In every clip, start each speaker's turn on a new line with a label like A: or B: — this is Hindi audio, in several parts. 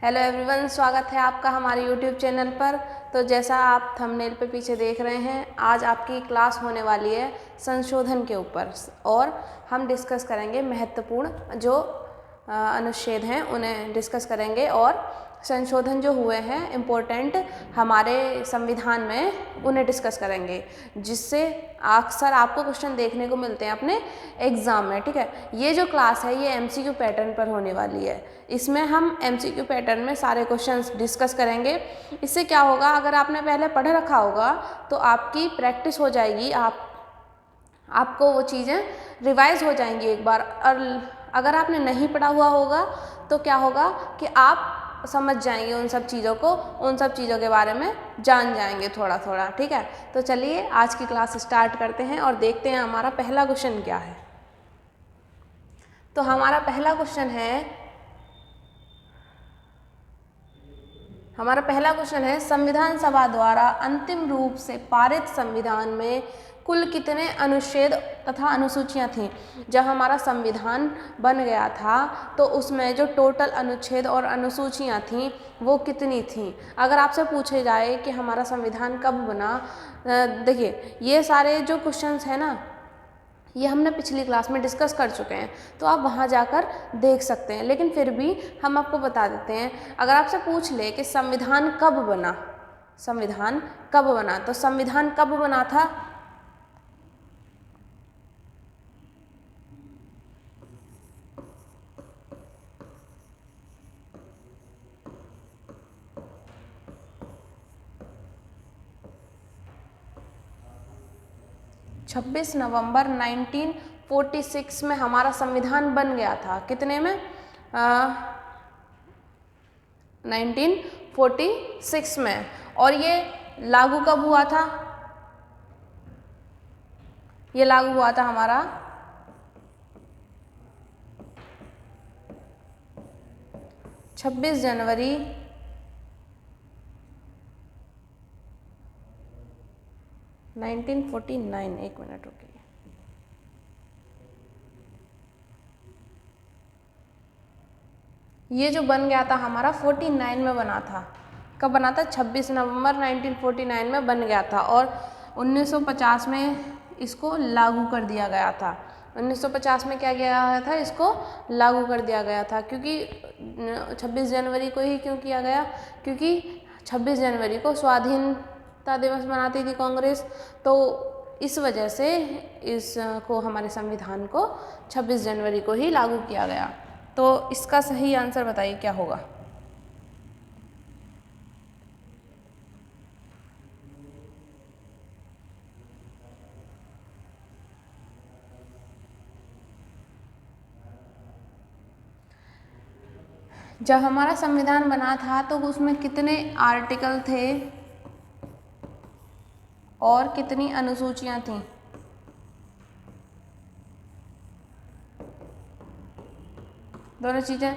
A: हेलो एवरीवन, स्वागत है आपका हमारे यूट्यूब चैनल पर। तो जैसा आप थंबनेल पे पीछे देख रहे हैं, आज आपकी क्लास होने वाली है संशोधन के ऊपर और हम डिस्कस करेंगे महत्वपूर्ण जो अनुच्छेद हैं उन्हें डिस्कस करेंगे और संशोधन जो हुए हैं इम्पोर्टेंट हमारे संविधान में उन्हें डिस्कस करेंगे, जिससे अक्सर आपको क्वेश्चन देखने को मिलते हैं अपने एग्ज़ाम में। ठीक है, ये जो क्लास है ये एमसीक्यू पैटर्न पर होने वाली है। इसमें हम एमसीक्यू पैटर्न में सारे क्वेश्चंस डिस्कस करेंगे। इससे क्या होगा, अगर आपने पहले पढ़ रखा होगा तो आपकी प्रैक्टिस हो जाएगी, आपको वो चीज़ें रिवाइज हो जाएंगी एक बार। और अगर आपने नहीं पढ़ा हुआ होगा तो क्या होगा कि आप समझ जाएंगे उन सब चीज़ों को, उन सब चीज़ों के बारे में जान जाएंगे थोड़ा थोड़ा। ठीक है, तो चलिए आज की क्लास स्टार्ट करते हैं और देखते हैं हमारा पहला क्वेश्चन क्या है। तो हमारा पहला क्वेश्चन है संविधान सभा द्वारा अंतिम रूप से पारित संविधान में कुल कितने अनुच्छेद तथा अनुसूचियां थीं। जब हमारा संविधान बन गया था तो उसमें जो टोटल अनुच्छेद और अनुसूचियां थीं वो कितनी थीं। अगर आपसे पूछे जाए कि हमारा संविधान कब बना, देखिए ये सारे जो क्वेश्चंस हैं ना, ये हमने पिछली क्लास में डिस्कस कर चुके हैं, तो आप वहाँ जाकर देख सकते हैं। लेकिन फिर भी हम आपको बता देते हैं, अगर आपसे पूछ ले कि संविधान कब बना, तो संविधान कब बना था? छब्बीस नवंबर 1946 में हमारा संविधान बन गया था। कितने में? 1946 में। और ये लागू कब हुआ था? ये लागू हुआ था हमारा 26 जनवरी 1949। एक मिनट रुकिए। ये जो बन गया था हमारा 49 में बना था। कब बना था? 26 नवंबर 1949 में बन गया था और 1950 में इसको लागू कर दिया गया था। 1950 में क्या किया गया था? इसको लागू कर दिया गया था। क्योंकि 26 जनवरी को ही क्यों किया गया? क्योंकि 26 जनवरी को स्वाधीनता दिवस मनाती थी कांग्रेस, तो इस वजह से इसको हमारे संविधान को 26 जनवरी को ही लागू किया गया। तो इसका सही आंसर बताइए क्या होगा? जब हमारा संविधान बना था तो उसमें कितने आर्टिकल थे और कितनी अनुसूचियां थीं? दोनों चीज़ें।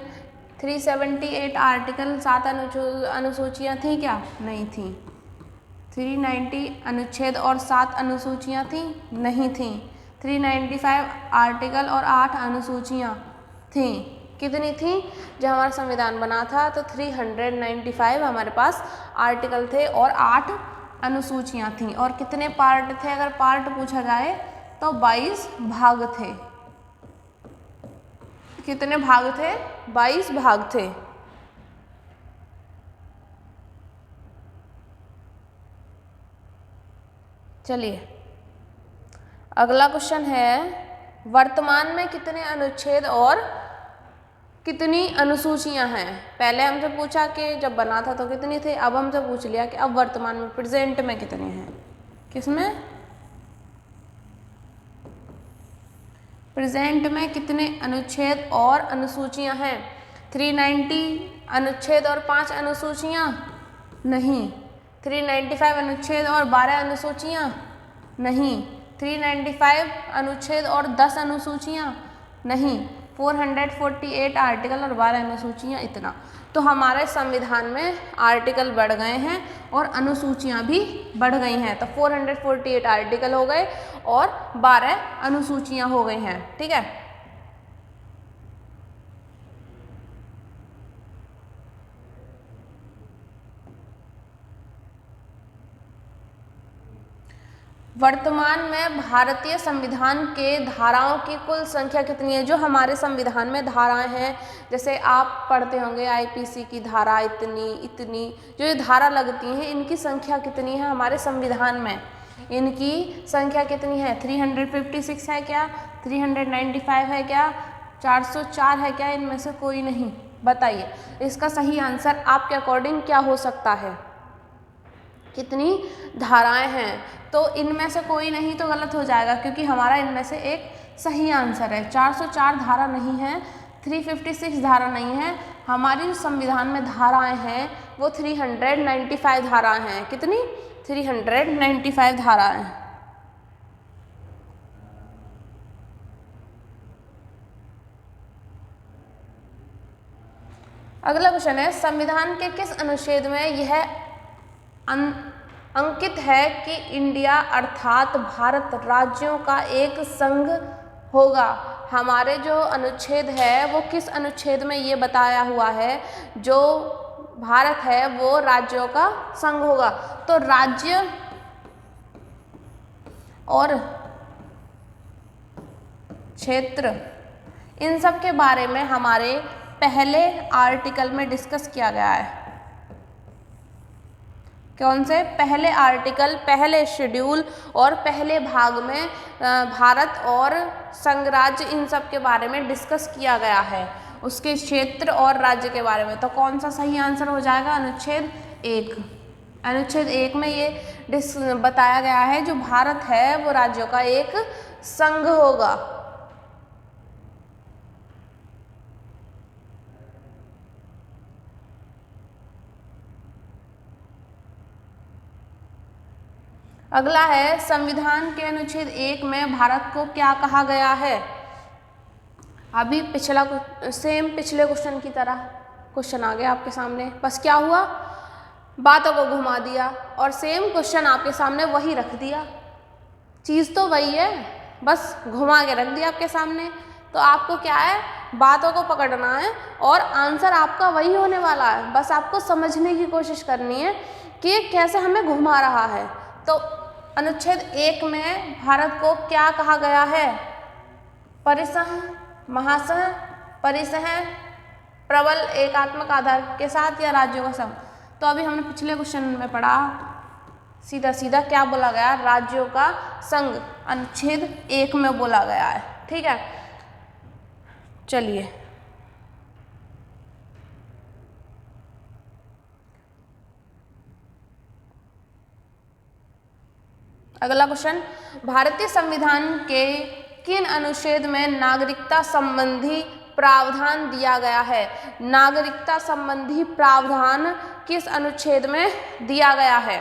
A: 378 आर्टिकल, 7 अनुसूचियां थी क्या? नहीं थी। 390 अनुच्छेद और 7 अनुसूचियां थी? नहीं थी। 395 आर्टिकल और 8 अनुसूचियां थी। कितनी थी? जब हमारा संविधान बना था तो 395 हमारे पास आर्टिकल थे और 8 अनुसूचियां थीं। और कितने पार्ट थे? अगर पार्ट पूछा जाए तो 22 भाग थे। कितने भाग थे? 22 भाग थे। चलिए अगला क्वेश्चन है, वर्तमान में कितने अनुच्छेद और कितनी अनुसूचियां हैं? पहले हमसे पूछा कि जब बना था तो कितनी थे, अब हमसे पूछ लिया कि अब वर्तमान में प्रेजेंट में कितने हैं। किसमें? प्रेजेंट में कितने अनुच्छेद और अनुसूचियां हैं? 390 अनुच्छेद और 5 अनुसूचियां? नहीं। 395 अनुच्छेद और 12 अनुसूचियां? नहीं। 395 अनुच्छेद और 10 अनुसूचियां? नहीं। 448 आर्टिकल और 12 अनुसूचियां, इतना। तो हमारे संविधान में आर्टिकल बढ़ गए हैं और अनुसूचियां भी बढ़ गई हैं। तो 448 आर्टिकल हो गए और 12 अनुसूचियां हो गई हैं। ठीक है, वर्तमान में भारतीय संविधान के धाराओं की कुल संख्या कितनी है? जो हमारे संविधान में धाराएं हैं, जैसे आप पढ़ते होंगे आईपीसी की धारा इतनी इतनी, जो ये धारा लगती हैं इनकी संख्या कितनी है हमारे संविधान में? इनकी संख्या कितनी है? 356 है क्या? 395 है क्या? 404 है क्या? इनमें से कोई नहीं। बताइए इसका सही आंसर आपके अकॉर्डिंग क्या हो सकता है? कितनी धाराएं हैं? तो इनमें से कोई नहीं तो गलत हो जाएगा, क्योंकि हमारा इनमें से एक सही आंसर है। 404 धारा नहीं है, 356 धारा नहीं है। हमारी जो संविधान में धाराएं हैं वो 395 धाराएं हैं। कितनी? 395 धाराएं। अगला क्वेश्चन है, संविधान के किस अनुच्छेद में यह अंकित है कि इंडिया अर्थात भारत राज्यों का एक संघ होगा? हमारे जो अनुच्छेद है वो किस अनुच्छेद में ये बताया हुआ है जो भारत है वो राज्यों का संघ होगा? तो राज्य और क्षेत्र इन सब के बारे में हमारे पहले आर्टिकल में डिस्कस किया गया है। कौन से? पहले आर्टिकल, पहले शेड्यूल और पहले भाग में भारत और संघराज्य इन सब के बारे में डिस्कस किया गया है, उसके क्षेत्र और राज्य के बारे में। तो कौन सा सही आंसर हो जाएगा? अनुच्छेद 1। अनुच्छेद 1 में ये बताया गया है जो भारत है वो राज्यों का एक संघ होगा। अगला है, संविधान के अनुच्छेद 1 में भारत को क्या कहा गया है? अभी पिछला सेम पिछले क्वेश्चन की तरह क्वेश्चन आ गया आपके सामने, बस क्या हुआ? बातों को घुमा दिया और सेम क्वेश्चन आपके सामने वही रख दिया। चीज़ तो वही है, बस घुमा के रख दिया आपके सामने। तो आपको क्या है? बातों को पकड़ना है और आंसर आपका वही होने वाला है। बस आपको समझने की कोशिश करनी है कि ये कैसे हमें घुमा रहा है। तो अनुच्छेद 1 में भारत को क्या कहा गया है? परिसंघ, महासंघ, परिसंघ, प्रबल एकात्मक आधार के साथ या राज्यों का संघ? तो अभी हमने पिछले क्वेश्चन में पढ़ा, सीधा सीधा क्या बोला गया? राज्यों का संघ अनुच्छेद 1 में बोला गया है। ठीक है, चलिए अगला क्वेश्चन, भारतीय संविधान के किन अनुच्छेद में नागरिकता संबंधी प्रावधान दिया गया है? नागरिकता संबंधी प्रावधान किस अनुच्छेद में दिया गया है?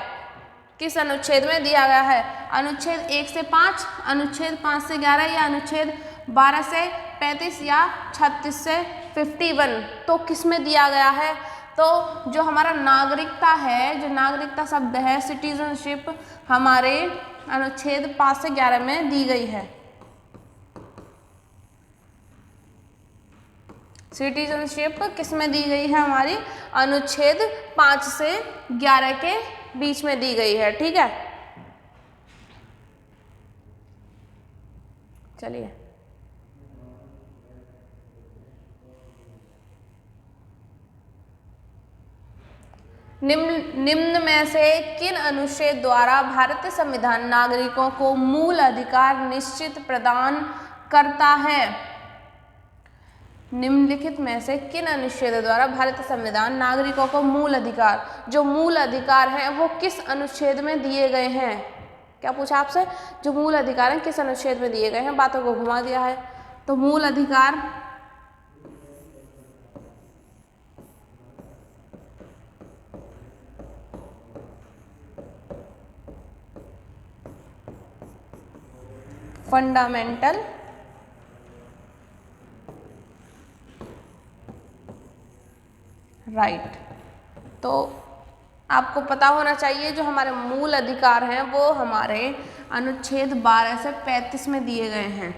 A: किस अनुच्छेद में दिया गया है? अनुच्छेद 1 से 5, अनुच्छेद 5 से 11 या अनुच्छेद 12 से 35 या 36 से 51? तो किस में दिया गया है? तो जो हमारा नागरिकता है, जो नागरिकता शब्द है, सिटीजनशिप, हमारे अनुच्छेद 5 से 11 में दी गई है। सिटीजनशिप किस में दी गई है? हमारी अनुच्छेद 5 से 11 के बीच में दी गई है। ठीक है, चलिए निम्न में से किन अनुच्छेद द्वारा भारतीय संविधान नागरिकों को मूल अधिकार निश्चित प्रदान करता है? निम्नलिखित में से किन अनुच्छेद द्वारा भारतीय संविधान नागरिकों को मूल अधिकार, जो मूल अधिकार हैं वो किस अनुच्छेद में दिए गए हैं? क्या पूछा आपसे? जो मूल अधिकार हैं किस अनुच्छेद में दिए गए हैं? बातों को घुमा दिया है। तो मूल अधिकार फंडामेंटल राइट। तो आपको पता होना चाहिए जो हमारे मूल अधिकार हैं वो हमारे अनुच्छेद 12 से 35 में दिए गए हैं।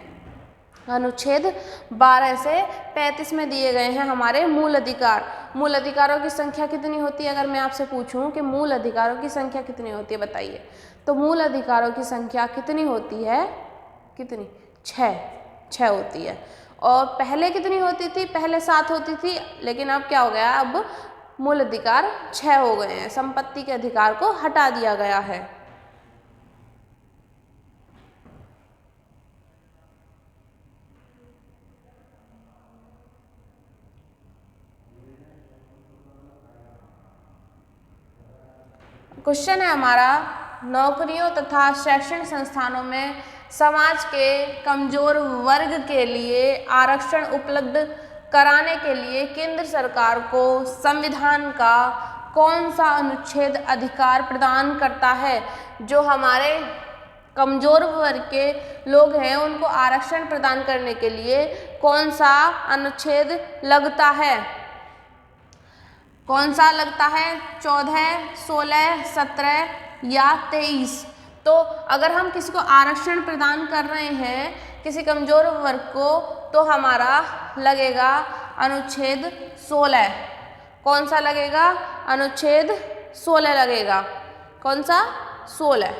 A: अनुच्छेद 12 से 35 में दिए गए हैं हमारे मूल अधिकार। मूल अधिकारों की संख्या कितनी होती है? अगर मैं आपसे पूछूं कि मूल अधिकारों की संख्या कितनी होती है, बताइए। तो मूल अधिकारों की संख्या कितनी होती है? कितनी? 6 होती है। और पहले कितनी होती थी? पहले 7 होती थी, लेकिन अब क्या हो गया? अब मूल अधिकार 6 हो गए हैं। संपत्ति के अधिकार को हटा दिया गया है। क्वेश्चन है हमारा, नौकरियों तथा शैक्षणिक संस्थानों में समाज के कमजोर वर्ग के लिए आरक्षण उपलब्ध कराने के लिए केंद्र सरकार को संविधान का कौन सा अनुच्छेद अधिकार प्रदान करता है? जो हमारे कमजोर वर्ग के लोग हैं उनको आरक्षण प्रदान करने के लिए कौन सा अनुच्छेद लगता है? कौन सा लगता है? 14, 16, 17 या 23? तो अगर हम किसी को आरक्षण प्रदान कर रहे हैं, किसी कमजोर वर्ग को, तो हमारा लगेगा अनुच्छेद 16। कौन सा लगेगा? अनुच्छेद 16 लगेगा। कौन सा? 16।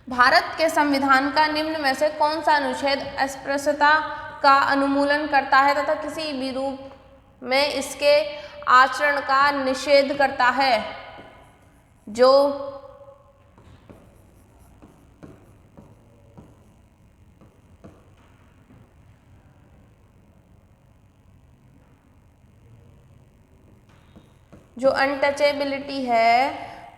A: भारत के संविधान का निम्न में से कौन सा अनुच्छेद अस्पृश्यता का उन्मूलन करता है तथा किसी भी रूप में इसके आचरण का निषेध करता है? जो अनटचेबिलिटी है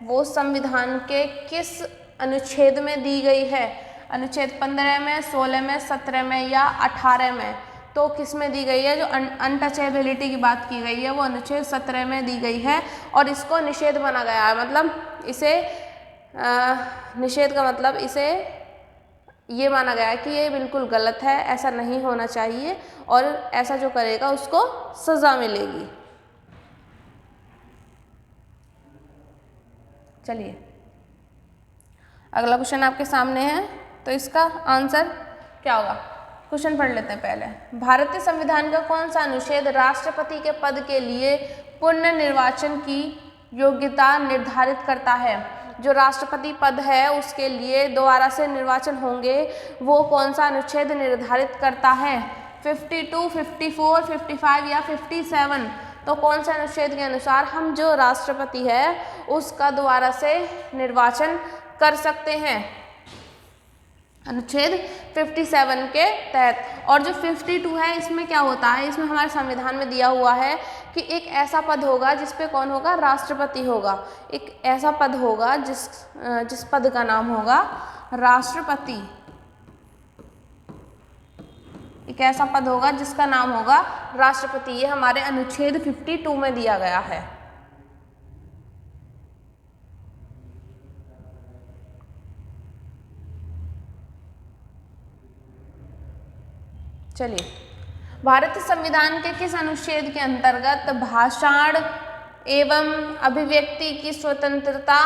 A: वो संविधान के किस अनुच्छेद में दी गई है? अनुच्छेद 15 में, 16 में, 17 में या 18 में? तो किस में दी गई है? जो अनटचेबिलिटी की बात की गई है वो अनुच्छेद 17 में दी गई है और इसको निषेध माना गया है। मतलब इसे निषेध का मतलब इसे ये माना गया है कि ये बिल्कुल गलत है, ऐसा नहीं होना चाहिए और ऐसा जो करेगा उसको सज़ा मिलेगी। चलिए अगला क्वेश्चन आपके सामने है, तो इसका आंसर क्या होगा? क्वेश्चन पढ़ लेते हैं पहले। भारतीय संविधान का कौन सा अनुच्छेद राष्ट्रपति के पद के लिए पुनर्निर्वाचन की योग्यता निर्धारित करता है? जो राष्ट्रपति पद है उसके लिए दोबारा से निर्वाचन होंगे, वो कौन सा अनुच्छेद निर्धारित करता है? 52, 54, 55 या 57? तो कौन से अनुच्छेद के अनुसार हम जो राष्ट्रपति है उसका दोबारा से निर्वाचन कर सकते हैं? अनुच्छेद 57 के तहत। और जो 52 है इसमें क्या होता है? इसमें हमारे संविधान में दिया हुआ है कि एक ऐसा पद होगा जिस पे कौन होगा? राष्ट्रपति होगा। एक ऐसा पद होगा जिस पद का नाम होगा राष्ट्रपति। एक ऐसा पद होगा जिसका नाम होगा राष्ट्रपति। ये हमारे अनुच्छेद 52 में दिया गया है। चलिए, भारतीय संविधान के किस अनुच्छेद के अंतर्गत भाषण एवं अभिव्यक्ति की स्वतंत्रता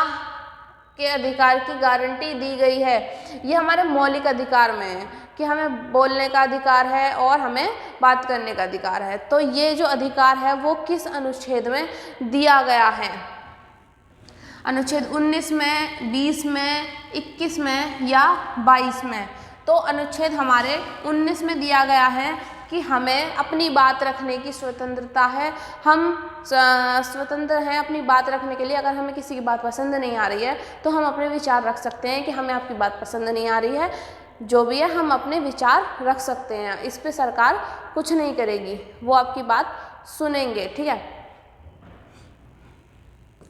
A: के अधिकार की गारंटी दी गई है? ये हमारे मौलिक अधिकार में है कि हमें बोलने का अधिकार है और हमें बात करने का अधिकार है। तो ये जो अधिकार है वो किस अनुच्छेद में दिया गया है? अनुच्छेद 19 में, 20 में, 21 में या 22 में? तो अनुच्छेद हमारे 19 में दिया गया है कि हमें अपनी बात रखने की स्वतंत्रता है। हम स्वतंत्र हैं अपनी बात रखने के लिए। अगर हमें किसी की बात पसंद नहीं आ रही है तो हम अपने विचार रख सकते हैं कि हमें आपकी बात पसंद नहीं आ रही है, जो भी है हम अपने विचार रख सकते हैं। इस पे सरकार कुछ नहीं करेगी, वो आपकी बात सुनेंगे। ठीक है,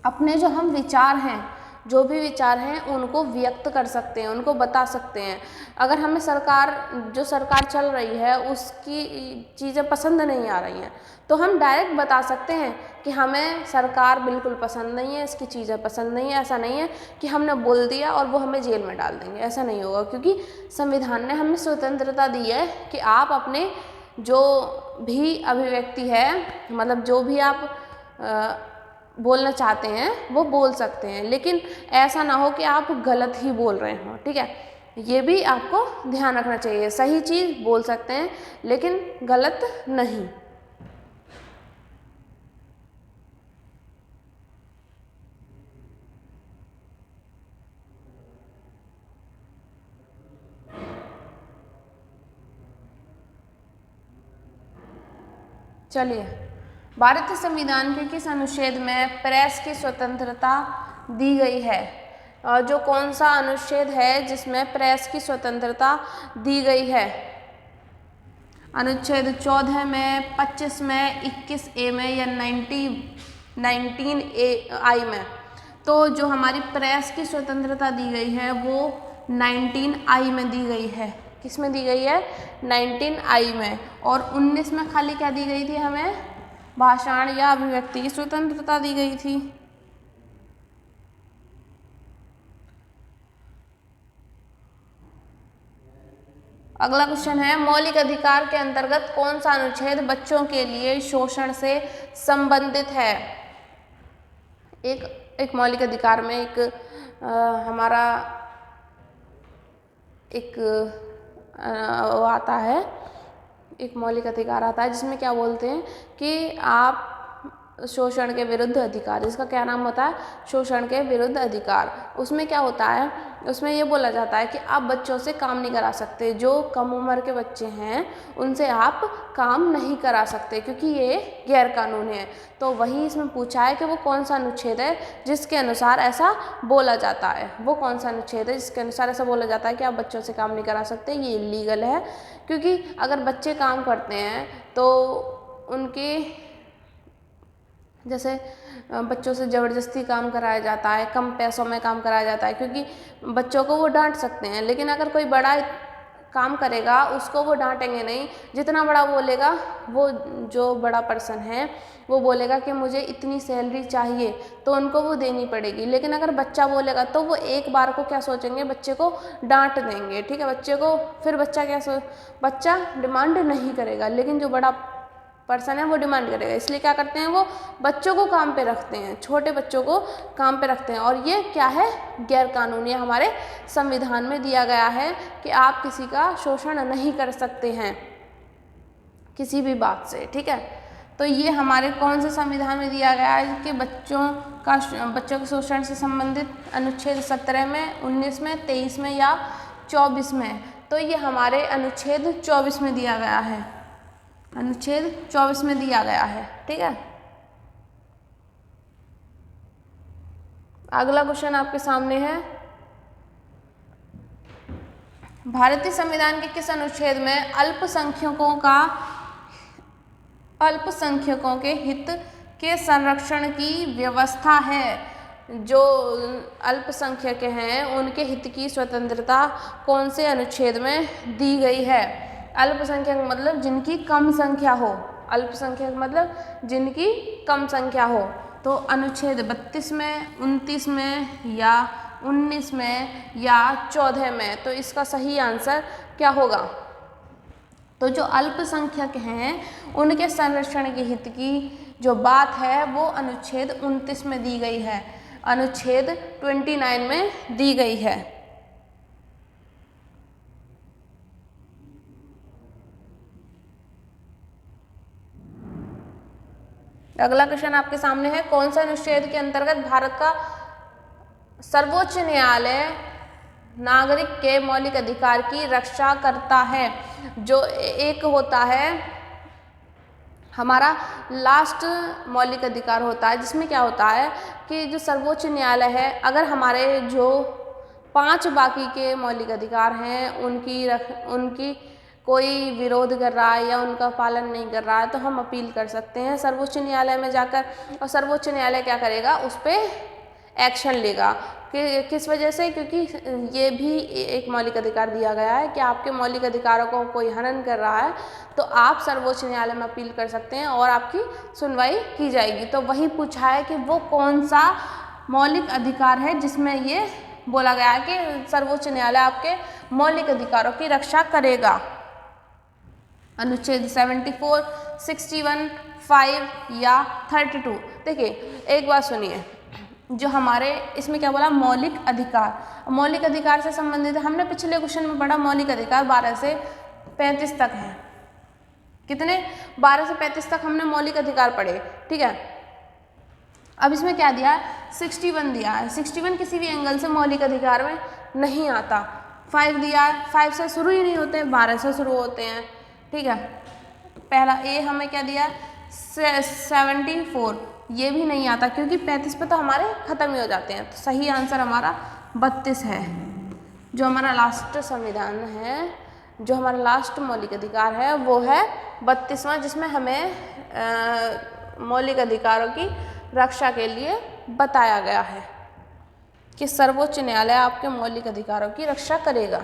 A: अपने जो हम विचार हैं, जो भी विचार हैं उनको व्यक्त कर सकते हैं, उनको बता सकते हैं। अगर हमें जो सरकार चल रही है उसकी चीज़ें पसंद नहीं आ रही हैं तो हम डायरेक्ट बता सकते हैं कि हमें सरकार बिल्कुल पसंद नहीं है, इसकी चीज़ें पसंद नहीं है। ऐसा नहीं है कि हमने बोल दिया और वो हमें जेल में डाल देंगे, ऐसा नहीं होगा, क्योंकि संविधान ने हमें स्वतंत्रता दी है कि आप अपने जो भी अभिव्यक्ति है, मतलब जो भी आप बोलना चाहते हैं वो बोल सकते हैं, लेकिन ऐसा ना हो कि आप गलत ही बोल रहे हो, ठीक है। ये भी आपको ध्यान रखना चाहिए, सही चीज़ बोल सकते हैं लेकिन गलत नहीं। चलिए, भारतीय संविधान के किस अनुच्छेद में प्रेस की स्वतंत्रता दी गई है? जो कौन सा अनुच्छेद है जिसमें प्रेस की स्वतंत्रता दी गई है? अनुच्छेद 14 में, 25 में, 21A में या 19A में? तो जो हमारी प्रेस की स्वतंत्रता दी गई है वो 19I में दी गई है। किस में दी गई है? 19I में। और 19 में खाली क्या दी गई थी हमें? भाषण या अभिव्यक्ति की स्वतंत्रता दी गई थी। अगला क्वेश्चन है, मौलिक अधिकार के अंतर्गत कौन सा अनुच्छेद बच्चों के लिए शोषण से संबंधित है? एक मौलिक अधिकार में हमारा वो आता है, एक मौलिक अधिकार आता है जिसमें क्या बोलते हैं कि आप शोषण के विरुद्ध अधिकार, इसका क्या नाम होता है? शोषण के विरुद्ध अधिकार। उसमें क्या होता है? उसमें ये बोला जाता है कि आप बच्चों से काम नहीं करा सकते, जो कम उम्र के बच्चे हैं उनसे आप काम नहीं करा सकते क्योंकि ये गैर कानूनी है। तो वही इसमें पूछा है कि वो कौन सा अनुच्छेद है जिसके अनुसार ऐसा बोला जाता है। वो कौन सा अनुच्छेद है जिसके अनुसार ऐसा बोला जाता है कि आप बच्चों से काम नहीं करा सकते? ये इलीगल है, क्योंकि अगर बच्चे काम करते हैं तो उनके जैसे बच्चों से ज़बरदस्ती काम कराया जाता है, कम पैसों में काम कराया जाता है, क्योंकि बच्चों को वो डांट सकते हैं लेकिन अगर कोई बड़ा काम करेगा उसको वो डांटेंगे नहीं। जितना बड़ा बोलेगा, वो जो बड़ा पर्सन है वो बोलेगा कि मुझे इतनी सैलरी चाहिए तो उनको वो देनी पड़ेगी। लेकिन अगर बच्चा बोलेगा तो वो एक बार को क्या सोचेंगे? बच्चे को डांट देंगे, ठीक है। बच्चे को फिर बच्चा डिमांड नहीं करेगा, लेकिन जो बड़ा पर्सन है वो डिमांड करेगा। इसलिए क्या करते हैं? वो बच्चों को काम पे रखते हैं, छोटे बच्चों को काम पे रखते हैं। और ये क्या है? गैर कानूनी। हमारे संविधान में दिया गया है कि आप किसी का शोषण नहीं कर सकते हैं किसी भी बात से, ठीक है। तो ये हमारे कौन से संविधान में दिया गया है कि बच्चों के शोषण से संबंधित अनुच्छेद 17 में, 19 में, 23 में या 24 में? तो ये हमारे अनुच्छेद 24 में दिया गया है, अनुच्छेद 24 में दिया गया है, ठीक है। अगला क्वेश्चन आपके सामने है, भारतीय संविधान के किस अनुच्छेद में अल्पसंख्यकों के हित के संरक्षण की व्यवस्था है? जो अल्पसंख्यक हैं उनके हित की स्वतंत्रता कौन से अनुच्छेद में दी गई है? अल्पसंख्यक मतलब जिनकी कम संख्या हो, अल्पसंख्यक मतलब जिनकी कम संख्या हो। तो अनुच्छेद 32 में, 29 में या 19 में या 14 में? तो इसका सही आंसर क्या होगा? तो जो अल्पसंख्यक हैं उनके संरक्षण के हित की जो बात है वो अनुच्छेद 29 में दी गई है, अनुच्छेद 29 में दी गई है। अगला क्वेश्चन आपके सामने है, कौन सा अनुच्छेद के अंतर्गत भारत का सर्वोच्च न्यायालय नागरिक के मौलिक अधिकार की रक्षा करता है? जो एक होता है हमारा लास्ट मौलिक अधिकार होता है, जिसमें क्या होता है कि जो सर्वोच्च न्यायालय है, अगर हमारे जो 5 बाकी के मौलिक अधिकार हैं उनकी कोई विरोध कर रहा है या उनका पालन नहीं कर रहा है तो हम अपील कर सकते हैं सर्वोच्च न्यायालय में जाकर, और सर्वोच्च न्यायालय क्या करेगा? उस पर एक्शन लेगा। कि किस वजह से? क्योंकि ये भी एक मौलिक अधिकार दिया गया है कि आपके मौलिक अधिकारों को कोई हनन कर रहा है तो आप सर्वोच्च न्यायालय में अपील कर सकते हैं और आपकी सुनवाई की जाएगी। तो वही पूछा है कि वो कौन सा मौलिक अधिकार है जिसमें ये बोला गया है कि सर्वोच्च न्यायालय आपके मौलिक अधिकारों की रक्षा करेगा। अनुच्छेद 74, 61, 5 या 32। देखिए एक बात सुनिए, जो हमारे इसमें क्या बोला, मौलिक अधिकार। मौलिक अधिकार से संबंधित हमने पिछले क्वेश्चन में पढ़ा, मौलिक अधिकार 12 से 35 तक हैं। कितने? 12 से 35 तक हमने मौलिक अधिकार पढ़े, ठीक है। अब इसमें क्या दिया है, 61 दिया है। 61 किसी भी एंगल से मौलिक अधिकार में नहीं आता। 5 दिया है, 5 से शुरू ही नहीं होते, 12 से शुरू होते हैं, ठीक है। पहला ए हमें क्या दिया, 74, ये भी नहीं आता क्योंकि 35 पे तो हमारे खत्म ही हो जाते हैं। तो सही आंसर हमारा 32 है। जो हमारा लास्ट संविधान है, जो हमारा लास्ट मौलिक अधिकार है वो है 32वां, जिसमें हमें मौलिक अधिकारों की रक्षा के लिए बताया गया है कि सर्वोच्च न्यायालय आपके मौलिक अधिकारों की रक्षा करेगा।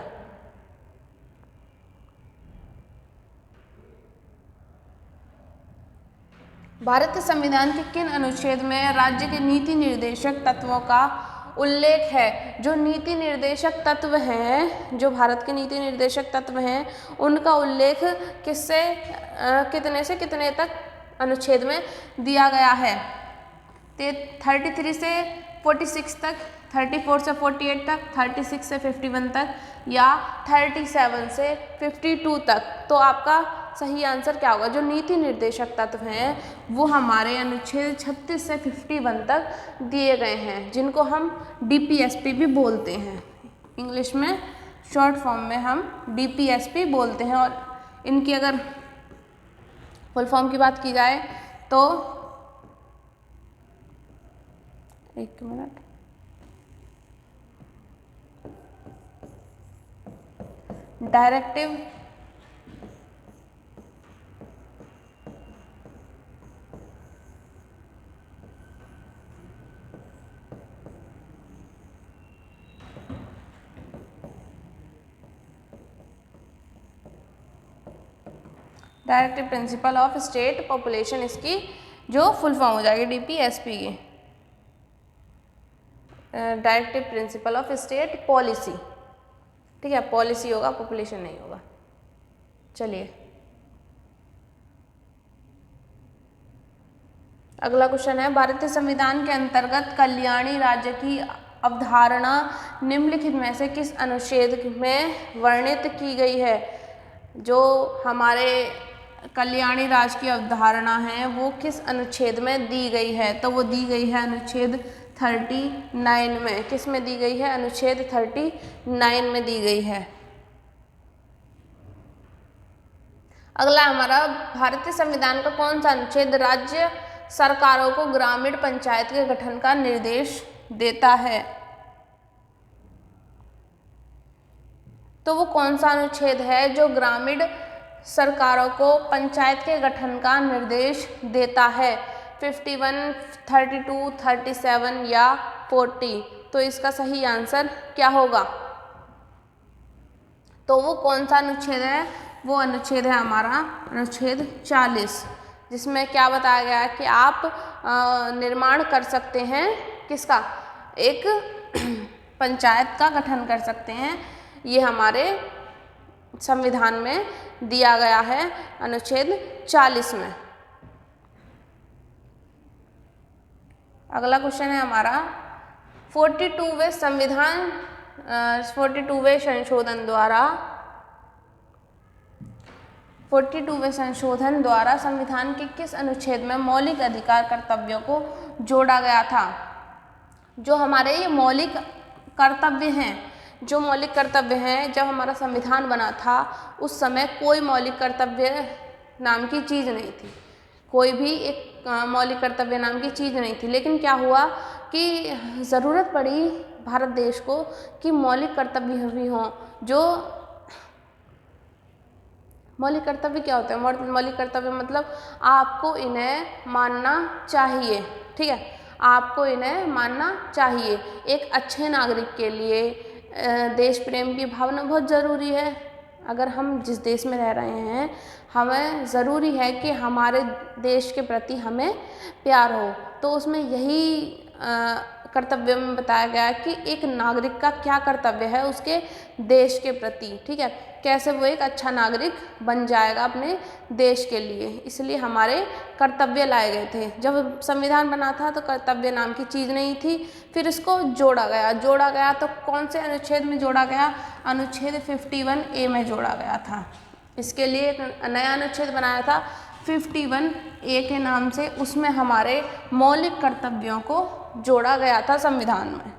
A: भारतीय संविधान के किन अनुच्छेद में राज्य के नीति निर्देशक तत्वों का उल्लेख है? जो नीति निर्देशक तत्व हैं, जो भारत के नीति निर्देशक तत्व हैं, उनका उल्लेख किससे कितने से कितने तक अनुच्छेद में दिया गया है? 33 से 46 तक, 34 से 48 तक, 36 से 51 तक या 37 से 52 तक। तो आपका सही आंसर क्या होगा? जो नीति निर्देशक तत्व हैं वो हमारे अनुच्छेद 36 से 51 तक दिए गए हैं, जिनको हम DPSP भी बोलते हैं। इंग्लिश में शॉर्ट फॉर्म में हम DPSP बोलते हैं। और इनकी अगर फुल फॉर्म की बात की जाए तो एक minute, directive directive principle of state population, इसकी जो फुल फॉर्म हो जाएगी DPSP की, directive principle of state policy, ठीक है। पॉलिसी होगा, पॉपुलेशन नहीं होगा। चलिए अगला क्वेश्चन है, भारतीय संविधान के अंतर्गत कल्याणी राज्य की अवधारणा निम्नलिखित में से किस अनुच्छेद में वर्णित की गई है? जो हमारे कल्याणी राज्य की अवधारणा है वो किस अनुच्छेद में दी गई है? तो वो दी गई है अनुच्छेद 39 में। किस में दी गई है? अनुच्छेद 39 में दी गई है। अगला हमारा, भारतीय संविधान का कौन सा अनुच्छेद राज्य सरकारों को ग्रामीण पंचायत के गठन का निर्देश देता है? तो वो कौन सा अनुच्छेद है जो ग्रामीण सरकारों को पंचायत के गठन का निर्देश देता है? 51, 32, 37 या 40? तो इसका सही आंसर क्या होगा? तो वो कौन सा अनुच्छेद है? वो अनुच्छेद है हमारा अनुच्छेद 40, जिसमें क्या बताया गया है कि आप निर्माण कर सकते हैं किसका? एक पंचायत का गठन कर सकते हैं। ये हमारे संविधान में दिया गया है अनुच्छेद 40 में। अगला क्वेश्चन है हमारा, 42वें संविधान 42वें संशोधन द्वारा 42वें संशोधन द्वारा संविधान के किस अनुच्छेद में मौलिक अधिकार कर्तव्यों को जोड़ा गया था? जो हमारे ये मौलिक कर्तव्य हैं, जो मौलिक कर्तव्य हैं, जब हमारा संविधान बना था उस समय कोई मौलिक कर्तव्य नाम की चीज़ नहीं थी। कोई भी एक मौलिक कर्तव्य नाम की चीज़ नहीं थी। लेकिन क्या हुआ कि ज़रूरत पड़ी भारत देश को कि मौलिक कर्तव्य भी हों। जो मौलिक कर्तव्य क्या होते हैं? मौलिक कर्तव्य मतलब आपको इन्हें मानना चाहिए, ठीक है। आपको इन्हें मानना चाहिए। एक अच्छे नागरिक के लिए देश प्रेम की भावना बहुत ज़रूरी है। अगर हम जिस देश में रह रहे हैं, हमें ज़रूरी है कि हमारे देश के प्रति हमें प्यार हो। तो उसमें यही कर्तव्य में बताया गया है कि एक नागरिक का क्या कर्तव्य है उसके देश के प्रति, ठीक है, कैसे वो एक अच्छा नागरिक बन जाएगा अपने देश के लिए। इसलिए हमारे कर्तव्य लाए गए थे। जब संविधान बना था तो कर्तव्य नाम की चीज़ नहीं थी, फिर इसको जोड़ा गया तो कौन से अनुच्छेद में जोड़ा गया? अनुच्छेद 51A में जोड़ा गया था। इसके लिए एक नया अनुच्छेद बनाया था 51A के नाम से, उसमें हमारे मौलिक कर्तव्यों को जोड़ा गया था संविधान में।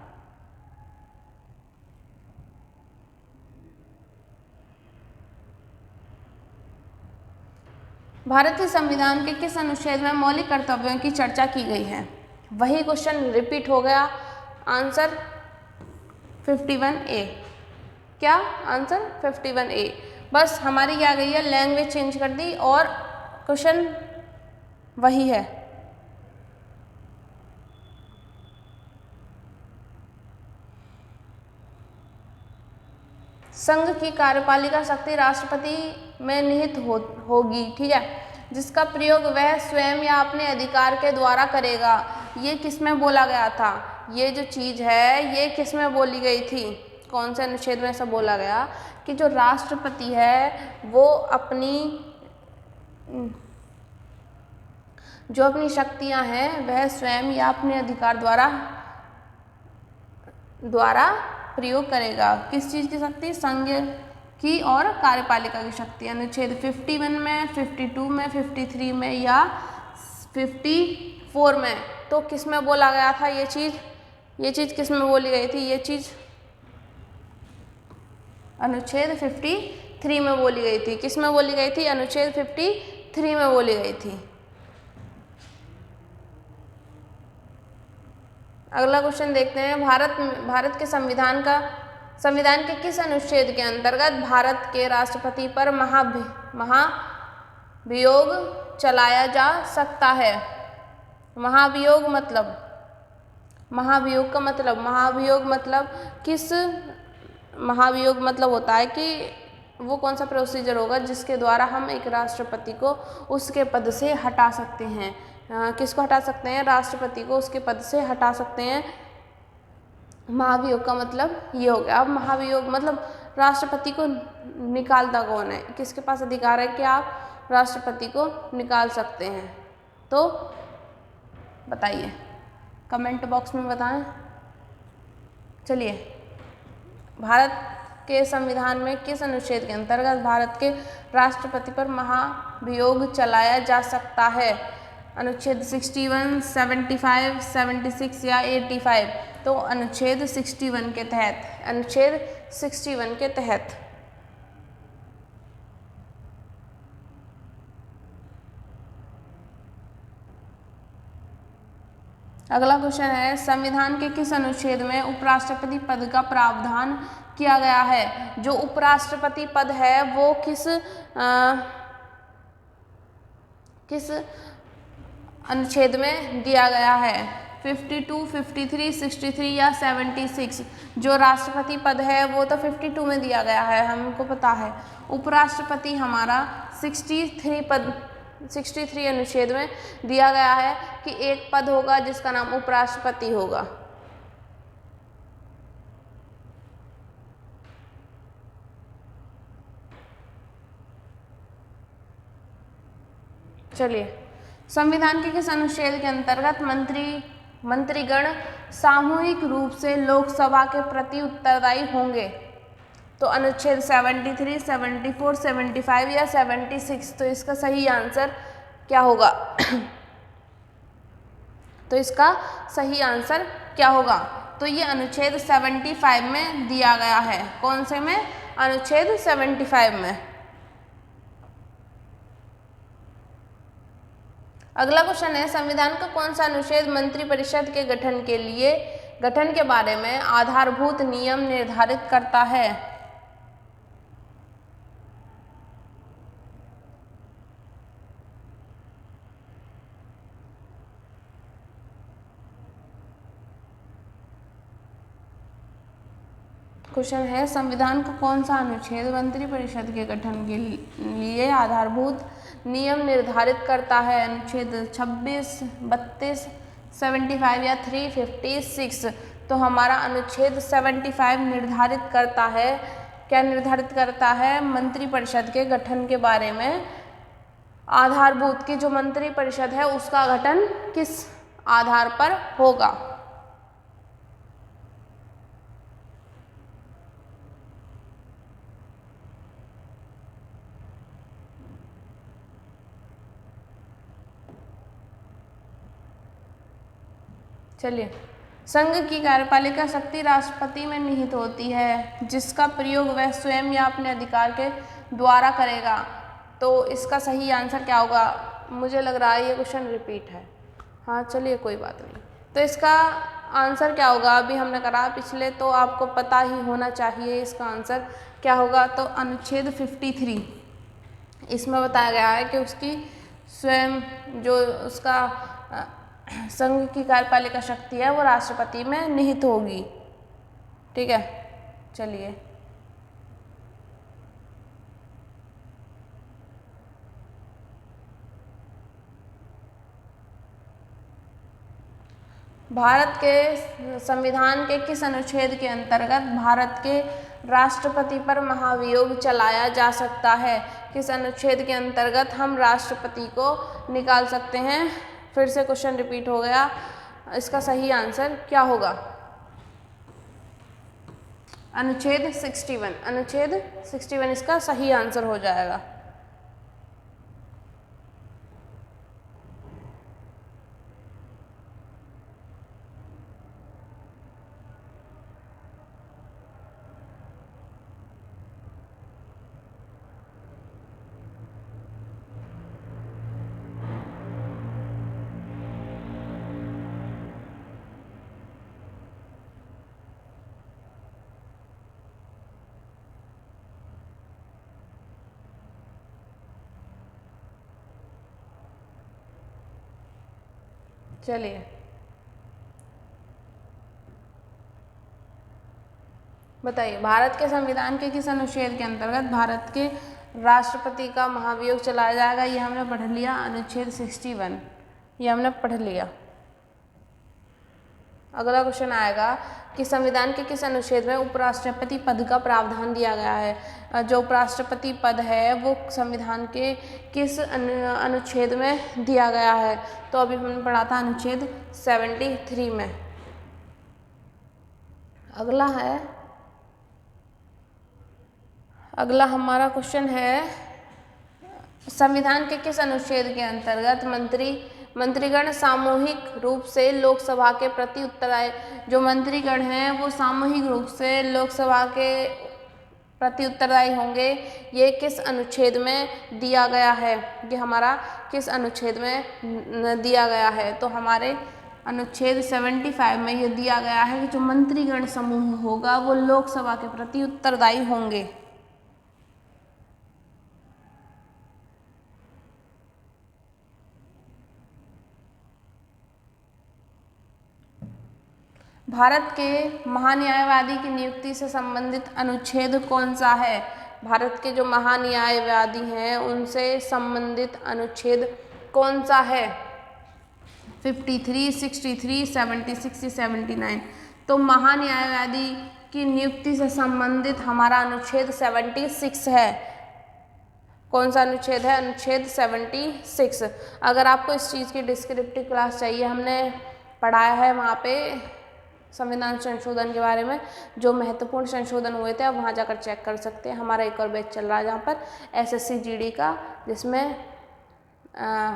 A: भारतीय संविधान के किस अनुच्छेद में मौलिक कर्तव्यों की चर्चा की गई है? वही क्वेश्चन रिपीट हो गया। Answer 51A। क्या आंसर? 51A। बस हमारी क्या गई है, लैंग्वेज चेंज कर दी और क्वेश्चन वही है। संघ की कार्यपालिका शक्ति राष्ट्रपति में निहित होगी, ठीक है, जिसका प्रयोग वह स्वयं या अपने अधिकार के द्वारा करेगा। ये किस में बोला गया था? ये जो चीज़ है ये किस में बोली गई थी? कौन से अनुच्छेद में ऐसा बोला गया कि जो राष्ट्रपति है वो जो अपनी शक्तियां हैं वह स्वयं या अपने अधिकार द्वारा प्रयोग करेगा। किस चीज़ की शक्ति? संघ की और कार्यपालिका की शक्ति। अनुच्छेद 51 में, 52 में, 53 में या 54 में तो किस में बोला गया था ये चीज़ किस में बोली गई थी? ये चीज़ अनुच्छेद 53 में बोली गई थी। किस में बोली गई थी? अनुच्छेद 53 में बोली गई थी। अगला क्वेश्चन देखते हैं। भारत के संविधान के किस अनुच्छेद के अंतर्गत भारत के राष्ट्रपति पर महाभियोग चलाया जा सकता है? महाभियोग मतलब होता है कि वो कौन सा प्रोसीजर होगा जिसके द्वारा हम एक राष्ट्रपति को उसके पद से हटा सकते हैं। किसको हटा सकते हैं? राष्ट्रपति को उसके पद से हटा सकते हैं। महाभियोग का मतलब ये हो गया। अब महाभियोग मतलब राष्ट्रपति को निकालता कौन है? किसके पास अधिकार है कि आप राष्ट्रपति को निकाल सकते हैं? तो बताइए, कमेंट बॉक्स में बताएं। चलिए, भारत के संविधान में किस अनुच्छेद के अंतर्गत भारत के राष्ट्रपति पर महाभियोग चलाया जा सकता है? अनुच्छेद 61, 75, 76 या 85? तो अनुच्छेद 61 के तहत। अगला क्वेश्चन है, संविधान के किस अनुच्छेद में उपराष्ट्रपति पद का प्रावधान किया गया है? जो उपराष्ट्रपति पद है वो किस अनुच्छेद में दिया गया है? 52, 53, 63 या 76? जो राष्ट्रपति पद है वो तो 52 में दिया गया है, हमको पता है। उपराष्ट्रपति हमारा 63 अनुच्छेद में दिया गया है कि एक पद होगा जिसका नाम उपराष्ट्रपति होगा। चलिए, संविधान के किस अनुच्छेद के अंतर्गत मंत्रीगण सामूहिक रूप से लोकसभा के प्रति उत्तरदायी होंगे? तो अनुच्छेद 73, 74, 75 या 76? तो इसका सही आंसर क्या होगा? तो ये अनुच्छेद 75 में दिया गया है। कौन से में? अनुच्छेद 75 में। अगला क्वेश्चन है, संविधान का कौन सा अनुच्छेद मंत्रिपरिषद के गठन के बारे में आधारभूत नियम निर्धारित करता है? क्वेश्चन है, संविधान का कौन सा अनुच्छेद मंत्रिपरिषद के गठन के लिए आधारभूत नियम निर्धारित करता है? अनुच्छेद 26, 32, 75 या 356। तो हमारा अनुच्छेद 75 निर्धारित करता है, क्या निर्धारित करता है? मंत्रिपरिषद के गठन के बारे में। आधारभूत की जो मंत्रिपरिषद है उसका गठन किस आधार पर होगा? चलिए, संघ की कार्यपालिका शक्ति राष्ट्रपति में निहित होती है, जिसका प्रयोग वह स्वयं या अपने अधिकार के द्वारा करेगा। तो इसका सही आंसर क्या होगा? मुझे लग रहा है ये क्वेश्चन रिपीट है। हाँ चलिए कोई बात नहीं। तो इसका आंसर क्या होगा? अभी हमने करा पिछले, तो आपको पता ही होना चाहिए इसका आंसर क्या होगा। तो अनुच्छेद 53 इसमें बताया गया है कि उसकी स्वयं जो उसका संघ की कार्यपालिका शक्ति है वो राष्ट्रपति में निहित होगी। ठीक है, चलिए। भारत के संविधान के किस अनुच्छेद के अंतर्गत भारत के राष्ट्रपति पर महाभियोग चलाया जा सकता है? किस अनुच्छेद के अंतर्गत हम राष्ट्रपति को निकाल सकते हैं? फिर से क्वेश्चन रिपीट हो गया, इसका सही आंसर क्या होगा? अनुच्छेद 61। अनुच्छेद 61 इसका सही आंसर हो जाएगा। चलिए, बताइए, भारत के संविधान के किस अनुच्छेद के अंतर्गत भारत के राष्ट्रपति का महाभियोग चलाया जाएगा? ये हमने पढ़ लिया, अनुच्छेद 61, ये हमने पढ़ लिया। अगला क्वेश्चन आएगा कि संविधान के किस अनुच्छेद में उपराष्ट्रपति पद का प्रावधान दिया गया है? जो उपराष्ट्रपति पद है वो संविधान के किस अनुच्छेद में दिया गया है? तो अभी हमने पढ़ा था अनुच्छेद 73 में। अगला हमारा क्वेश्चन है, संविधान के किस अनुच्छेद के अंतर्गत मंत्रीगण सामूहिक रूप से लोकसभा के प्रति उत्तरदायी, जो मंत्रीगण हैं वो सामूहिक रूप से लोकसभा के प्रति उत्तरदायी होंगे? ये किस अनुच्छेद में दिया गया है? ये हमारा किस अनुच्छेद में दिया गया है? तो हमारे अनुच्छेद 75 में ये दिया गया है कि जो मंत्रीगण समूह होगा वो लोकसभा के प्रति उत्तरदायी होंगे। भारत के महान्यायवादी की नियुक्ति से संबंधित अनुच्छेद कौन सा है? भारत के जो महान्यायवादी हैं उनसे संबंधित अनुच्छेद कौन सा है? 53, 63, 76 या 79। तो महान्यायवादी की नियुक्ति से संबंधित हमारा अनुच्छेद 76 है। कौन सा अनुच्छेद है? अनुच्छेद 76। अगर आपको इस चीज़ की डिस्क्रिप्टिव क्लास चाहिए, हमने पढ़ाया है वहाँ पे संविधान संशोधन के बारे में, जो महत्वपूर्ण संशोधन हुए थे, आप वहाँ जाकर चेक कर सकते हैं। हमारा एक और बैच चल रहा है जहाँ पर SSC GD का, जिसमें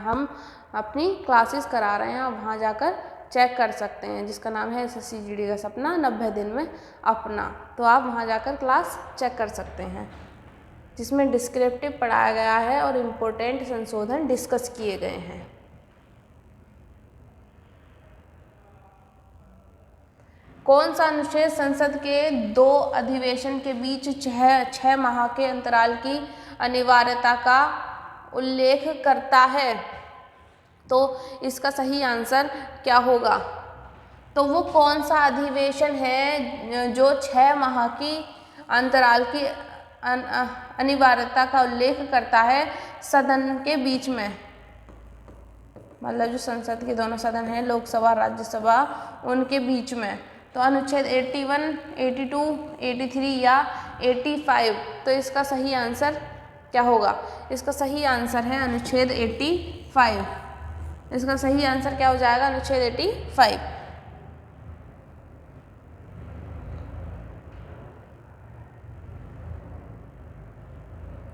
A: हम अपनी क्लासेस करा रहे हैं, आप वहाँ जाकर चेक कर सकते हैं, जिसका नाम है SSC GD का सपना 90 दिन में अपना। तो आप वहाँ जाकर क्लास चेक कर सकते हैं, जिसमें डिस्क्रिप्टिव पढ़ाया गया है और इम्पोर्टेंट संशोधन डिस्कस किए गए हैं। कौन सा अनुच्छेद संसद के 2 अधिवेशन के बीच 6 माह के अंतराल की अनिवार्यता का उल्लेख करता है? तो इसका सही आंसर क्या होगा? तो वो कौन सा अधिवेशन है जो 6 माह की अंतराल की अनिवार्यता का उल्लेख करता है सदन के बीच में? मतलब जो संसद के दोनों सदन हैं, लोकसभा राज्यसभा, उनके बीच में। तो अनुच्छेद 81, 82, 83 या 85। तो इसका सही आंसर क्या होगा? इसका सही आंसर है अनुच्छेद 85। इसका सही आंसर क्या हो जाएगा? अनुच्छेद 85।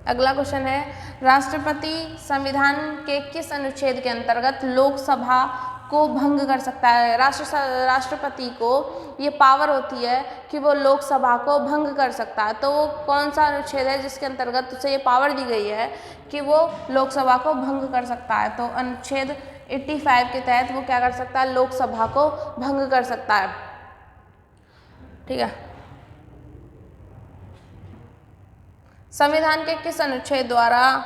A: अगला क्वेश्चन है, राष्ट्रपति संविधान के किस अनुच्छेद के अंतर्गत लोकसभा को भंग कर सकता है? राष्ट्रपति को ये पावर होती है कि वो लोकसभा को भंग कर सकता है। तो वो कौन सा अनुच्छेद है जिसके अंतर्गत उसे ये पावर दी गई है कि वो लोकसभा को भंग कर सकता है? तो अनुच्छेद 85 के तहत वो क्या कर सकता है? लोकसभा को भंग कर सकता है। ठीक है। संविधान के किस अनुच्छेद द्वारा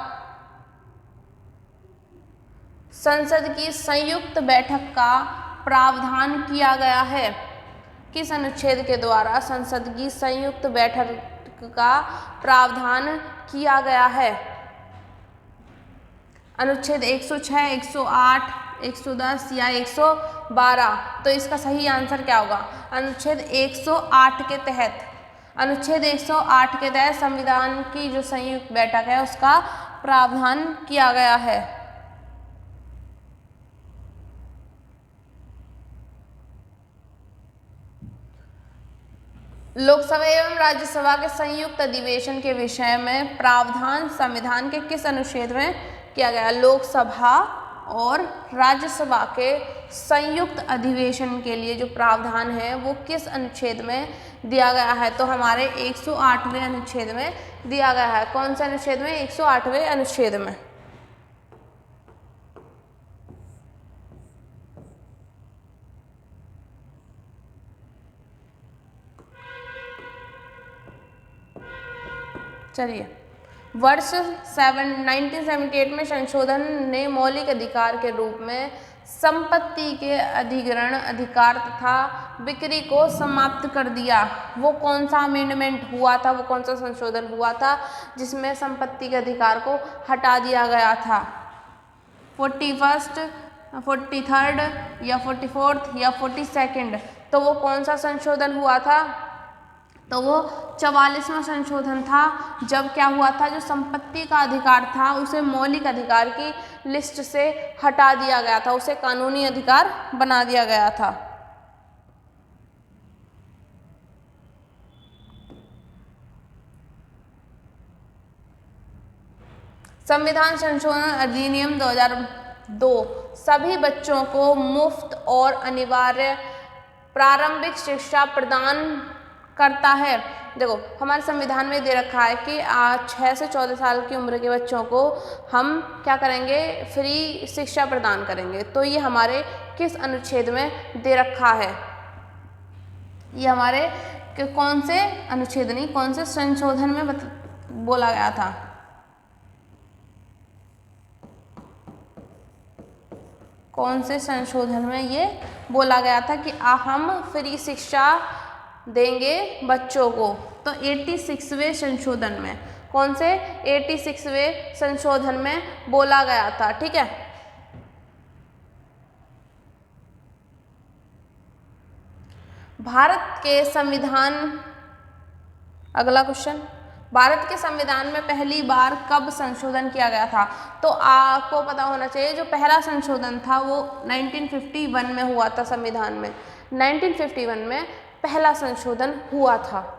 A: संसद की संयुक्त बैठक का प्रावधान किया गया है? किस अनुच्छेद के द्वारा संसद की संयुक्त बैठक का प्रावधान किया गया है? अनुच्छेद 106, 108, 110 या 112। तो इसका सही आंसर क्या होगा? अनुच्छेद 108 के तहत। अनुच्छेद 108 के तहत संविधान की जो संयुक्त बैठक है उसका प्रावधान किया गया है। लोकसभा एवं राज्यसभा के संयुक्त अधिवेशन के विषय में प्रावधान संविधान के किस अनुच्छेद में किया गया? लोकसभा और राज्यसभा के संयुक्त अधिवेशन के लिए जो प्रावधान है वो किस अनुच्छेद में दिया गया है? तो हमारे 108वें अनुच्छेद में दिया गया है। कौन से अनुच्छेद में? 108वें अनुच्छेद में। चलिए, वर्ष 1978 में संशोधन ने मौलिक अधिकार के रूप में संपत्ति के अधिग्रहण अधिकार तथा बिक्री को समाप्त कर दिया। वो कौन सा अमेंडमेंट हुआ था? वो कौन सा संशोधन हुआ था जिसमें संपत्ति के अधिकार को हटा दिया गया था? 41, 43 या 44 या 42? तो वो कौन सा संशोधन हुआ था? तो वो 44वां संशोधन था। जब क्या हुआ था? जो संपत्ति का अधिकार था उसे मौलिक अधिकार की लिस्ट से हटा दिया गया था, उसे कानूनी अधिकार बना दिया गया था। संविधान संशोधन अधिनियम 2002 सभी बच्चों को मुफ्त और अनिवार्य प्रारंभिक शिक्षा प्रदान करता है। देखो, हमारे संविधान में दे रखा है कि 6 से 14 साल की उम्र के बच्चों को हम क्या करेंगे? फ्री शिक्षा प्रदान करेंगे। तो ये हमारे किस अनुच्छेद में दे रखा है? ये हमारे कौन से अनुच्छेद नहीं, कौन से संशोधन में बोला गया था? कौन से संशोधन में ये बोला गया था कि हम फ्री शिक्षा देंगे बच्चों को? तो 86वें संशोधन में। कौन से? 86वें संशोधन में बोला गया था। ठीक है। भारत के संविधान, अगला क्वेश्चन, भारत के संविधान में पहली बार कब संशोधन किया गया था? तो आपको पता होना चाहिए जो पहला संशोधन था वो 1951 में हुआ था। संविधान में 1951 में पहला संशोधन हुआ था।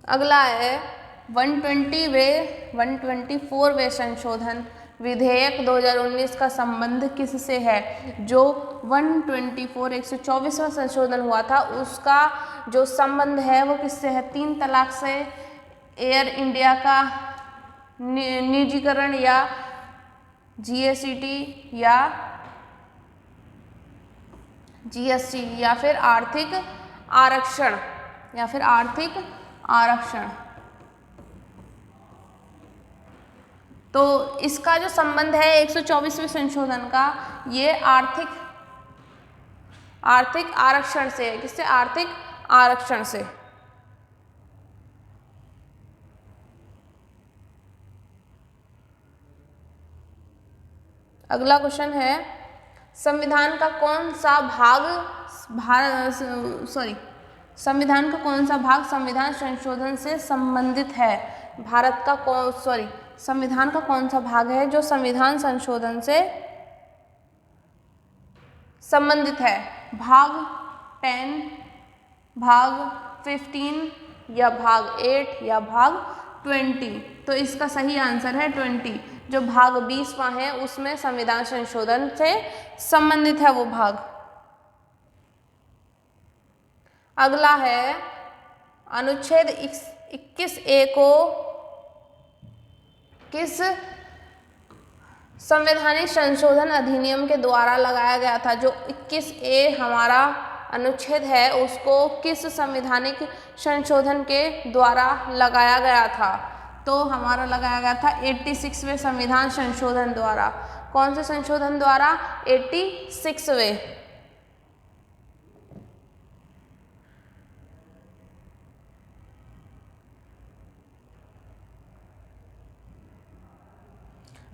A: अगला है 124वें संशोधन विधेयक 2019 का संबंध किससे है? जो 124वां संशोधन हुआ था उसका जो संबंध है वो किससे है? 3 तलाक से, एयर इंडिया का निजीकरण या जीएसटी या जीएसटी या फिर आर्थिक आरक्षण तो इसका जो संबंध है 124वें संशोधन का, ये आर्थिक आरक्षण से है। किससे? आर्थिक आरक्षण से। अगला क्वेश्चन है, संविधान का कौन सा भाग संविधान का कौन सा भाग संविधान संशोधन से संबंधित है? संविधान का कौन सा भाग है जो संविधान संशोधन से संबंधित है? भाग 10, भाग 15 या भाग 8 या भाग 20? तो इसका सही आंसर है 20। जो भाग 20वां है उसमें संविधान संशोधन से संबंधित है वो भाग। अगला है, अनुच्छेद 21A को किस संवैधानिक संशोधन अधिनियम के द्वारा लगाया गया था? जो 21A हमारा अनुच्छेद है उसको किस संवैधानिक संशोधन के द्वारा लगाया गया था? तो हमारा लगाया गया था 86वें संविधान संशोधन द्वारा। कौन से संशोधन द्वारा? 86वें।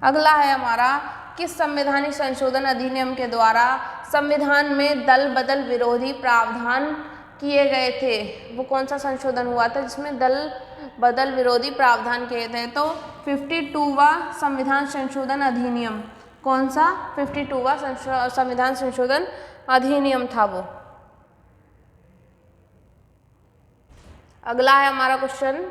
A: अगला है हमारा, किस संवैधानिक संशोधन अधिनियम के द्वारा संविधान में दल बदल विरोधी प्रावधान किए गए थे? वो कौन सा संशोधन हुआ था जिसमें दल बदल विरोधी प्रावधान किए थे? तो 52वां संविधान संशोधन अधिनियम। कौन सा? 52वां संविधान संशोधन अधिनियम था वो। अगला है हमारा क्वेश्चन,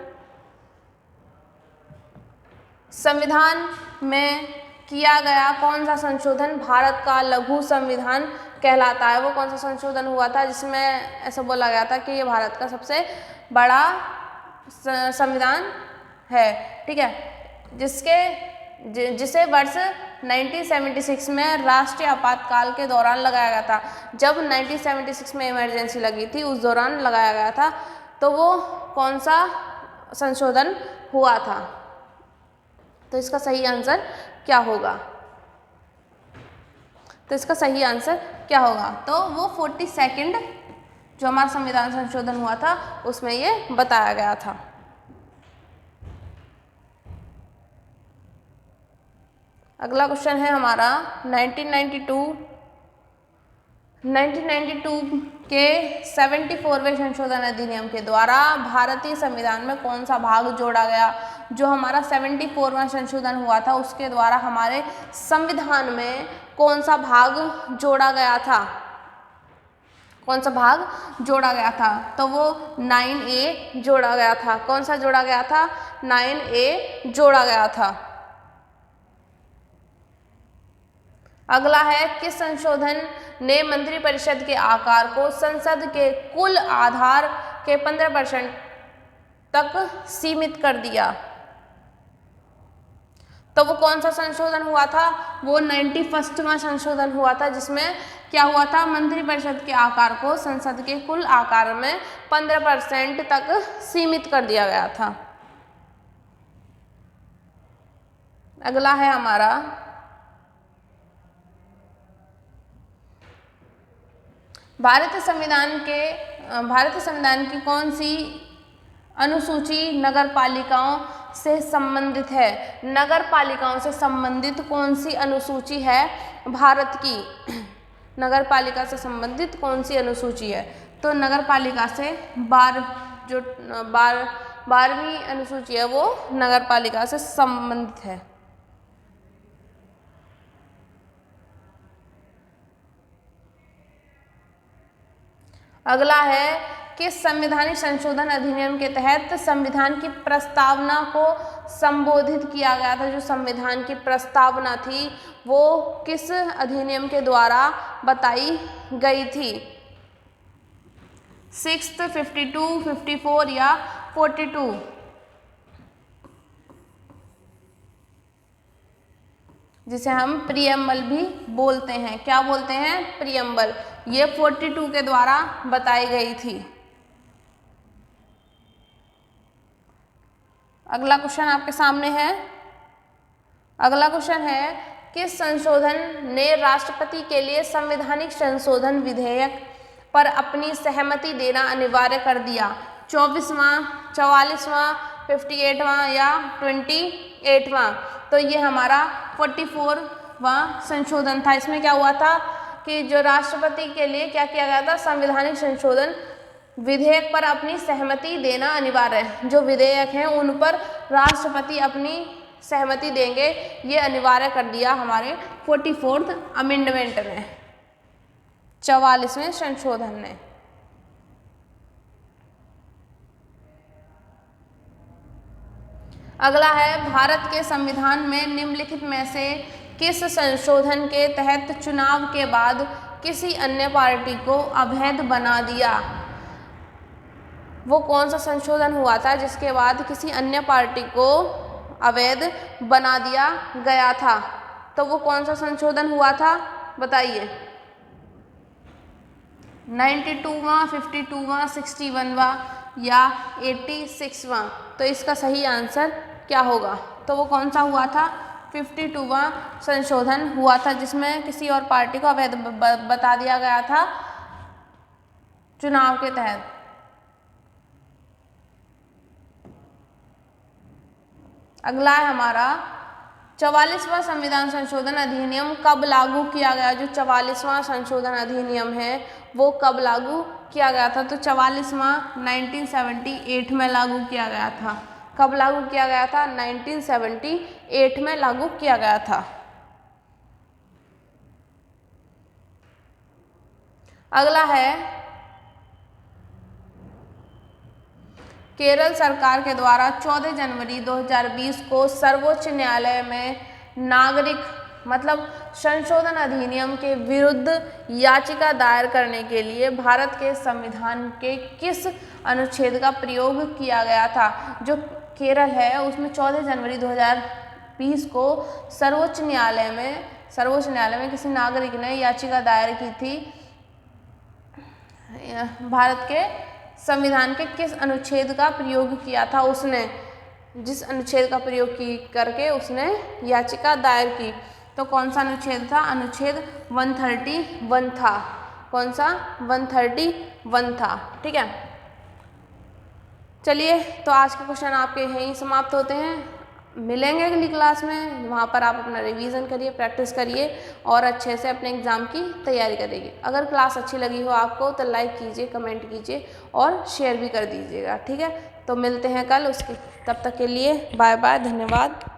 A: संविधान में किया गया कौन सा संशोधन भारत का लघु संविधान कहलाता है? वो कौन सा संशोधन हुआ था जिसमें ऐसा बोला गया था कि ये भारत का सबसे बड़ा संविधान है? ठीक है, जिसे वर्ष 1976 में राष्ट्रीय आपातकाल के दौरान लगाया गया था। जब 1976 में इमरजेंसी लगी थी उस दौरान लगाया गया था। तो वो कौन सा संशोधन हुआ था? तो इसका सही आंसर क्या होगा? तो वो 42nd जो हमारा संविधान संशोधन हुआ था उसमें ये बताया गया था। अगला क्वेश्चन है हमारा 1992 के 74वें संशोधन अधिनियम के द्वारा भारतीय संविधान में कौन सा भाग जोड़ा गया? जो हमारा 74वां संशोधन हुआ था उसके द्वारा हमारे संविधान में कौन सा भाग जोड़ा गया था? तो वो 9A जोड़ा गया था। कौन सा जोड़ा गया था? 9A जोड़ा गया था। अगला है, किस संशोधन ने मंत्रिपरिषद के आकार को संसद के कुल आधार के 15% तक सीमित कर दिया? तो वो कौन सा संशोधन हुआ था? वो 91वां संशोधन हुआ था जिसमें क्या हुआ था? मंत्रिपरिषद के आकार को संसद के कुल आकार में 15% तक सीमित कर दिया गया था। अगला है हमारा, भारतीय संविधान की कौन सी अनुसूची नगर पालिकाओं से संबंधित है? नगर पालिकाओं से संबंधित कौन सी अनुसूची है भारत की? नगर पालिका से संबंधित कौन सी अनुसूची है? तो नगर पालिका से 12वीं अनुसूची है वो नगर पालिका से संबंधित है। अगला है, किस संवैधानिक संशोधन अधिनियम के तहत संविधान की प्रस्तावना को संबोधित किया गया था? जो संविधान की प्रस्तावना थी वो किस अधिनियम के द्वारा बताई गई थी? 6th, 52, 54 या 42? जिसे हम प्रीएम्बल भी बोलते हैं। क्या बोलते हैं? प्रीएम्बल। ये 42 के द्वारा बताई गई थी। अगला क्वेश्चन आपके सामने है। अगला क्वेश्चन है, किस संशोधन ने राष्ट्रपति के लिए संवैधानिक संशोधन विधेयक पर अपनी सहमति देना अनिवार्य कर दिया? 24वां, 44वां, 58वां या 28वां? तो ये हमारा 44 संशोधन था। इसमें क्या हुआ था कि जो राष्ट्रपति के लिए क्या किया गया था, संवैधानिक संशोधन विधेयक पर अपनी सहमति देना अनिवार्य है। जो विधेयक हैं उन पर राष्ट्रपति अपनी सहमति देंगे, ये अनिवार्य कर दिया हमारे 44th अमेंडमेंट में, 44वें संशोधन ने। अगला है, भारत के संविधान में निम्नलिखित में से किस संशोधन के तहत चुनाव के बाद किसी अन्य पार्टी को अवैध बना दिया। वो कौन सा संशोधन हुआ था जिसके बाद किसी अन्य पार्टी को अवैध बना दिया गया था? तो वो कौन सा संशोधन हुआ था बताइए। 92वां, 52वां, 61वां या 86वां? तो इसका सही आंसर क्या होगा? तो वो कौन सा हुआ था? 52वां संशोधन हुआ था, जिसमें किसी और पार्टी को अवैध बता दिया गया था चुनाव के तहत। अगला है हमारा 44वां संविधान संशोधन अधिनियम कब लागू किया गया? जो 44वां संशोधन अधिनियम है वो कब लागू किया गया था? तो 44वां 1978 में लागू किया गया था। कब लागू किया गया था? 1978 में लागू किया गया था। अगला है, केरल सरकार के द्वारा 14 जनवरी 2020 को सर्वोच्च न्यायालय में नागरिक मतलब संशोधन अधिनियम के विरुद्ध याचिका दायर करने के लिए भारत के संविधान के किस अनुच्छेद का प्रयोग किया गया था? जो केरल है उसमें 14 जनवरी 2020 को सर्वोच्च न्यायालय में किसी नागरिक ने याचिका दायर की थी। भारत के संविधान के किस अनुच्छेद का प्रयोग किया था उसने? जिस अनुच्छेद का प्रयोग करके उसने याचिका दायर की, तो कौन सा अनुच्छेद था? अनुच्छेद 131 था। कौन सा? 131 था। ठीक है, चलिए तो आज के क्वेश्चन आपके यहीं समाप्त होते हैं। मिलेंगे अगली क्लास में, वहाँ पर आप अपना रिवीजन करिए, प्रैक्टिस करिए और अच्छे से अपने एग्ज़ाम की तैयारी करिए। अगर क्लास अच्छी लगी हो आपको तो लाइक कीजिए, कमेंट कीजिए और शेयर भी कर दीजिएगा। ठीक है, तो मिलते हैं कल, उसके तब तक के लिए बाय बाय, धन्यवाद।